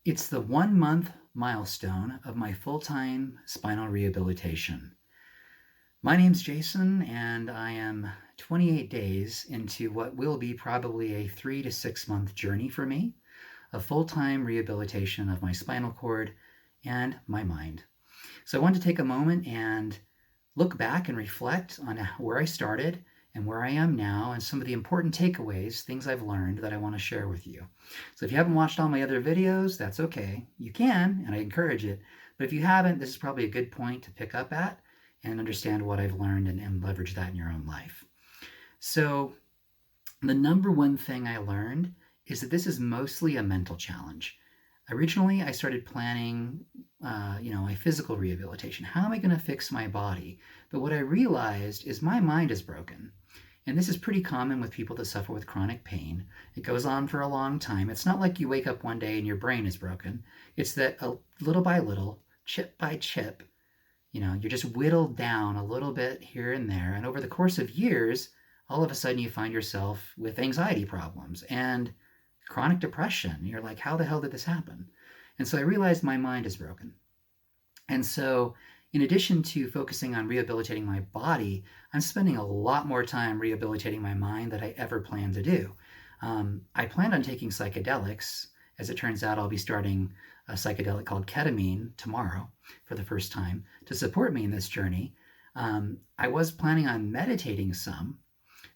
It's the 1 month milestone of my full-time spinal rehabilitation. My name's Jason, and I am 28 days into what will be probably a 3 to 6 month journey for me of full-time rehabilitation of my spinal cord and my mind. So I wanted to take a moment and look back and reflect on where I started and where I am now and some of the important takeaways, things I've learned that I want to share with you. So if you haven't watched all my other videos, that's okay. You can, and I encourage it. But if you haven't, this is probably a good point to pick up at and understand what I've learned and leverage that in your own life. So the number one thing I learned is that this is mostly a mental challenge. Originally, I started planning, my physical rehabilitation. How am I going to fix my body? But what I realized is my mind is broken. And this is pretty common with people that suffer with chronic pain. It goes on for a long time. It's not like you wake up one day and your brain is broken. It's that little by little, chip by chip, you're just whittled down a little bit here and there. And over the course of years, all of a sudden you find yourself with anxiety problems and chronic depression. You're like, how the hell did this happen? And so I realized my mind is broken. And so, in addition to focusing on rehabilitating my body, I'm spending a lot more time rehabilitating my mind than I ever planned to do. I planned on taking psychedelics. As it turns out, I'll be starting a psychedelic called ketamine tomorrow for the first time to support me in this journey. I was planning on meditating some,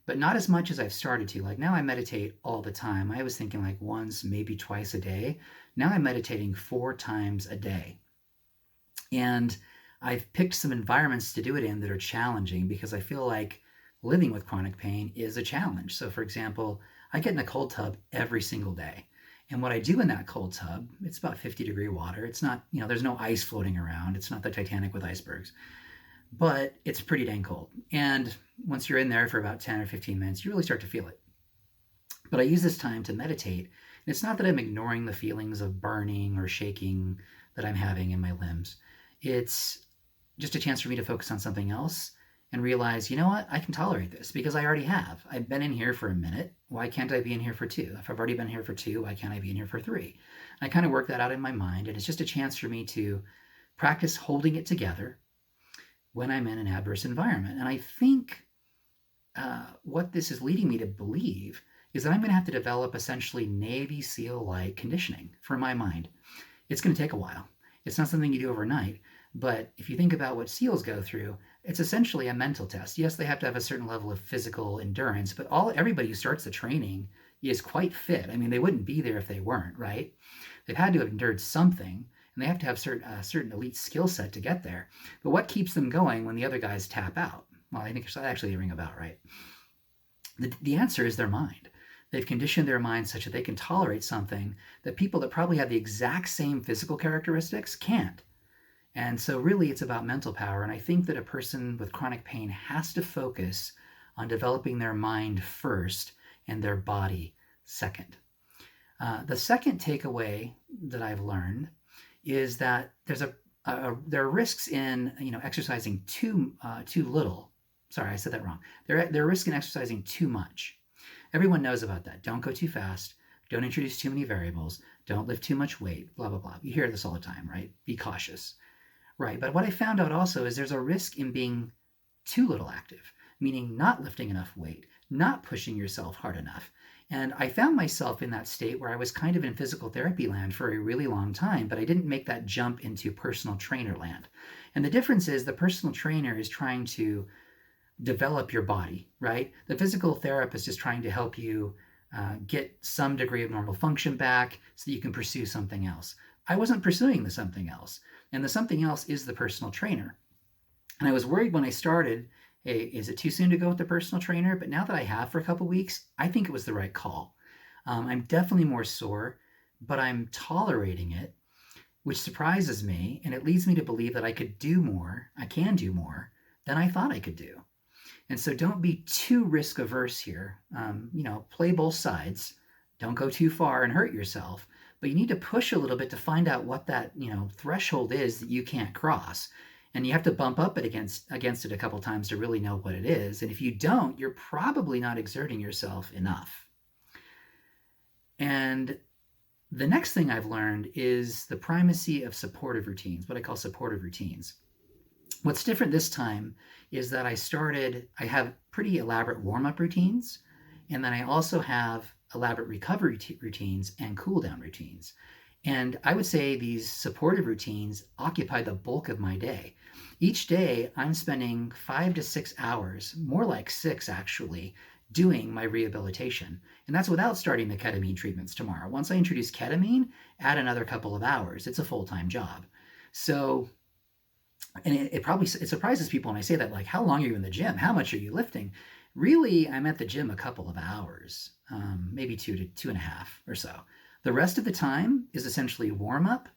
but not as much as I've started to. Like now I meditate all the time. I was thinking like once, maybe twice a day. Now I'm meditating 4 times a day. And I've picked some environments to do it in that are challenging because I feel like living with chronic pain is a challenge. So for example, I get in a cold tub every single day. And what I do in that cold tub, it's about 50-degree water. It's not, there's no ice floating around. It's not the Titanic with icebergs, but it's pretty dang cold. And once you're in there for about 10 or 15 minutes, you really start to feel it. But I use this time to meditate. And it's not that I'm ignoring the feelings of burning or shaking that I'm having in my limbs. It's just a chance for me to focus on something else and realize, you know what, I can tolerate this because I already have. I've been in here for a minute. Why can't I be in here for 2? If I've already been here for 2, why can't I be in here for 3? I kind of work that out in my mind, and it's just a chance for me to practice holding it together when I'm in an adverse environment. And I think what this is leading me to believe is that I'm going to have to develop essentially Navy SEAL-like conditioning for my mind. It's going to take a while. It's not something you do overnight. But if you think about what SEALs go through, it's essentially a mental test. Yes, they have to have a certain level of physical endurance, but everybody who starts the training is quite fit. I mean, they wouldn't be there if they weren't, right? They've had to have endured something, and they have to have certain elite skill set to get there. But what keeps them going when the other guys tap out? Well, I think it's actually a ring about right. The answer is their mind. They've conditioned their mind such that they can tolerate something that people that probably have the exact same physical characteristics can't. And so really it's about mental power. And I think that a person with chronic pain has to focus on developing their mind first and their body second. The second takeaway that I've learned is that there are risks in exercising too little. Sorry, I said that wrong. There are risks in exercising too much. Everyone knows about that. Don't go too fast. Don't introduce too many variables. Don't lift too much weight. Blah blah blah. You hear this all the time, right? Be cautious. Right, but what I found out also is there's a risk in being too little active, meaning not lifting enough weight, not pushing yourself hard enough. And I found myself in that state where I was kind of in physical therapy land for a really long time, but I didn't make that jump into personal trainer land. And the difference is the personal trainer is trying to develop your body, right? The physical therapist is trying to help you get some degree of normal function back so that you can pursue something else. I wasn't pursuing the something else. And the something else is the personal trainer. And I was worried when I started, hey, is it too soon to go with the personal trainer? But now that I have for a couple weeks, I think it was the right call. I'm definitely more sore, but I'm tolerating it, which surprises me. And it leads me to believe that I can do more than I thought I could do. And so don't be too risk averse here. Play both sides. Don't go too far and hurt yourself. But you need to push a little bit to find out what that threshold is that you can't cross, and you have to bump up it against it a couple times to really know what it is. And if you don't, you're probably not exerting yourself enough. And The next thing I've learned is the primacy of supportive routines, what I call supportive routines. What's different this time is that I have pretty elaborate warm up routines, and then I also have elaborate recovery routines and cool down routines. And I would say these supportive routines occupy the bulk of my day. Each day, I'm spending 5 to 6 hours, more like six actually, doing my rehabilitation. And that's without starting the ketamine treatments tomorrow. Once I introduce ketamine, add another couple of hours. It's a full time job. So and it surprises people when I say that, like, how long are you in the gym? How much are you lifting? Really, I'm at the gym a couple of hours, maybe 2 to 2.5 or so. The rest of the time is essentially warm up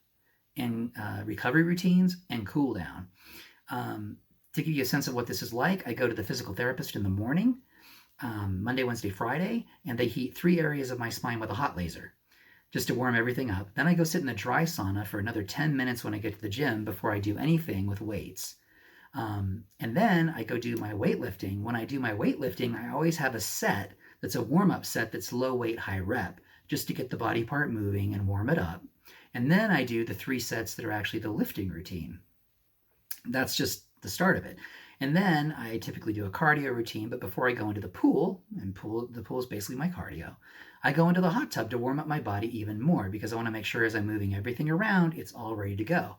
and recovery routines and cool down. To give you a sense of what this is like, I go to the physical therapist in the morning, Monday, Wednesday, Friday, and they heat 3 areas of my spine with a hot laser just to warm everything up. Then I go sit in the dry sauna for another 10 minutes when I get to the gym before I do anything with weights. And then I go do my weightlifting. When I do my weightlifting, I always have a set that's a warm up set that's low weight, high rep, just to get the body part moving and warm it up. And then I do the 3 sets that are actually the lifting routine. That's just the start of it. And then I typically do a cardio routine, but before I go into the pool, and the pool is basically my cardio, I go into the hot tub to warm up my body even more because I want to make sure as I'm moving everything around, it's all ready to go.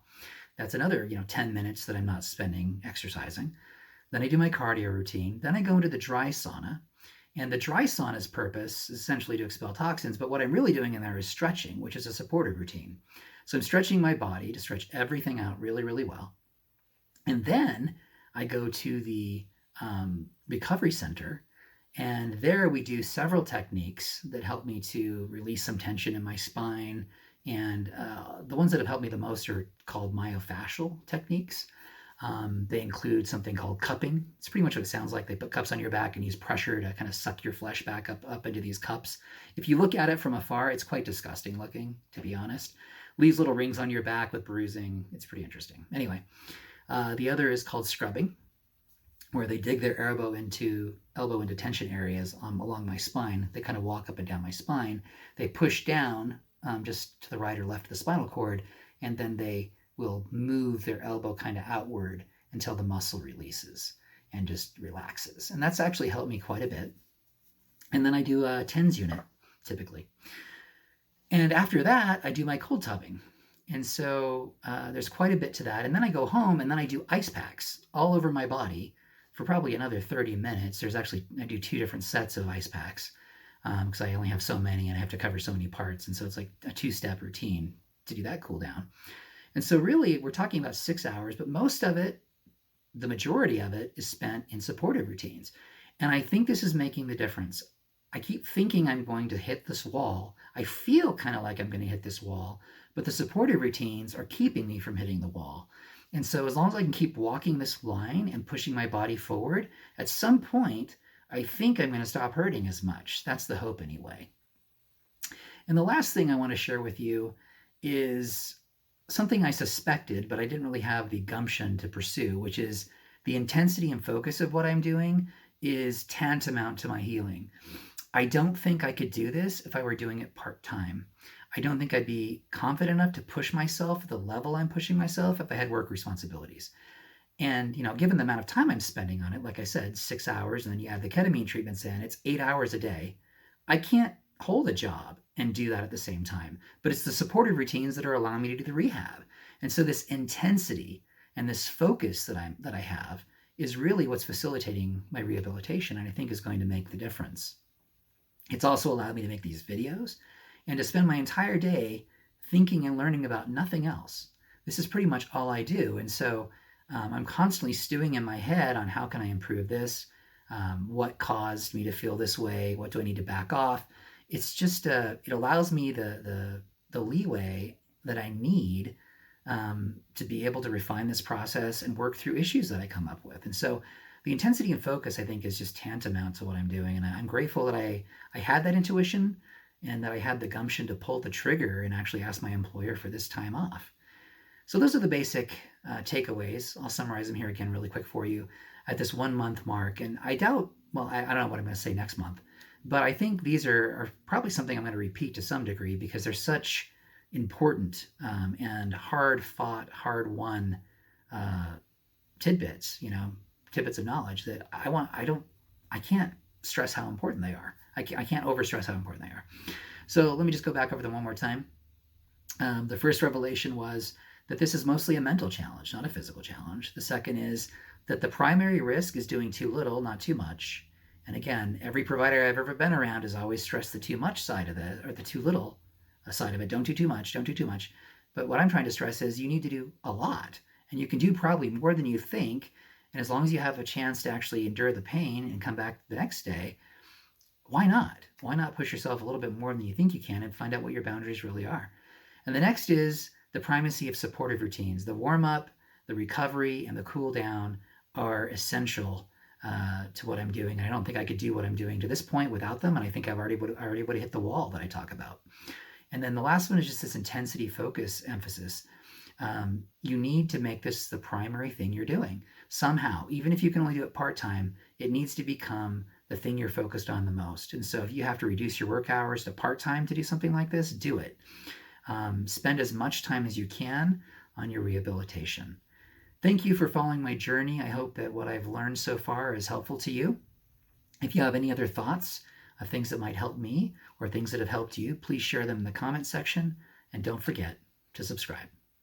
That's another, 10 minutes that I'm not spending exercising. Then I do my cardio routine. Then I go into the dry sauna. And the dry sauna's purpose is essentially to expel toxins, but what I'm really doing in there is stretching, which is a supportive routine. So I'm stretching my body to stretch everything out really, really well. And then I go to the recovery center, and there we do several techniques that help me to release some tension in my spine. And the ones that have helped me the most are called myofascial techniques. They include something called cupping. It's pretty much what it sounds like. They put cups on your back and use pressure to kind of suck your flesh back up into these cups. If you look at it from afar, it's quite disgusting looking, to be honest. Leaves little rings on your back with bruising. It's pretty interesting. Anyway, the other is called scrubbing, where they dig their elbow into tension areas along my spine. They kind of walk up and down my spine. They push down just to the right or left of the spinal cord, and then they will move their elbow kind of outward until the muscle releases and just relaxes. And that's actually helped me quite a bit. And then I do a TENS unit typically. And after that, I do my cold tubbing. And so there's quite a bit to that. And then I go home and then I do ice packs all over my body for probably another 30 minutes. I do 2 different sets of ice packs because I only have so many and I have to cover so many parts. And so it's like a 2-step routine to do that cool down. And so really we're talking about 6 hours, but most of it, the majority of it, is spent in supportive routines. And I think this is making the difference. I keep thinking I'm going to hit this wall. I feel kind of like I'm going to hit this wall, but the supportive routines are keeping me from hitting the wall. And so as long as I can keep walking this line and pushing my body forward, at some point, I think I'm going to stop hurting as much. That's the hope anyway. And the last thing I want to share with you is something I suspected, but I didn't really have the gumption to pursue, which is the intensity and focus of what I'm doing is tantamount to my healing. I don't think I could do this if I were doing it part-time. I don't think I'd be confident enough to push myself at the level I'm pushing myself if I had work responsibilities. And, given the amount of time I'm spending on it, like I said, 6 hours, and then you add the ketamine treatments in, it's 8 hours a day. I can't hold a job and do that at the same time. But it's the supportive routines that are allowing me to do the rehab. And so this intensity and this focus that I have is really what's facilitating my rehabilitation, and I think is going to make the difference. It's also allowed me to make these videos and to spend my entire day thinking and learning about nothing else. This is pretty much all I do. And so I'm constantly stewing in my head on how can I improve this? What caused me to feel this way? What do I need to back off? It's just, it allows me the leeway that I need to be able to refine this process and work through issues that I come up with. And so the intensity and focus, I think, is just tantamount to what I'm doing. And I'm grateful that I had that intuition and that I had the gumption to pull the trigger and actually ask my employer for this time off. So those are the basic takeaways. I'll summarize them here again really quick for you at this 1 month mark. And I doubt, well, I don't know what I'm going to say next month, But I think these are probably something I'm going to repeat to some degree because they're such important and hard fought, hard won uh, tidbits, tidbits of knowledge that I can't stress how important they are. I can't overstress how important they are. So let me just go back over them one more time. The first revelation was that this is mostly a mental challenge, not a physical challenge. The second is that the primary risk is doing too little, not too much. And again, every provider I've ever been around has always stressed the too much side of it or the too little side of it. Don't do too much, don't do too much. But what I'm trying to stress is you need to do a lot. And you can do probably more than you think. And as long as you have a chance to actually endure the pain and come back the next day, why not? Why not push yourself a little bit more than you think you can and find out what your boundaries really are? And the next is the primacy of supportive routines. The warm up, the recovery, and the cool down are essential to what I'm doing. And I don't think I could do what I'm doing to this point without them. And I think I already would have hit the wall that I talk about. And then the last one is just this intensity, focus, emphasis. You need to make this the primary thing you're doing somehow. Even if you can only do it part time, it needs to become the thing you're focused on the most. And so if you have to reduce your work hours to part time to do something like this, do it. Spend as much time as you can on your rehabilitation. Thank you for following my journey. I hope that what I've learned so far is helpful to you. If you have any other thoughts of things that might help me or things that have helped you, please share them in the comment section. And don't forget to subscribe.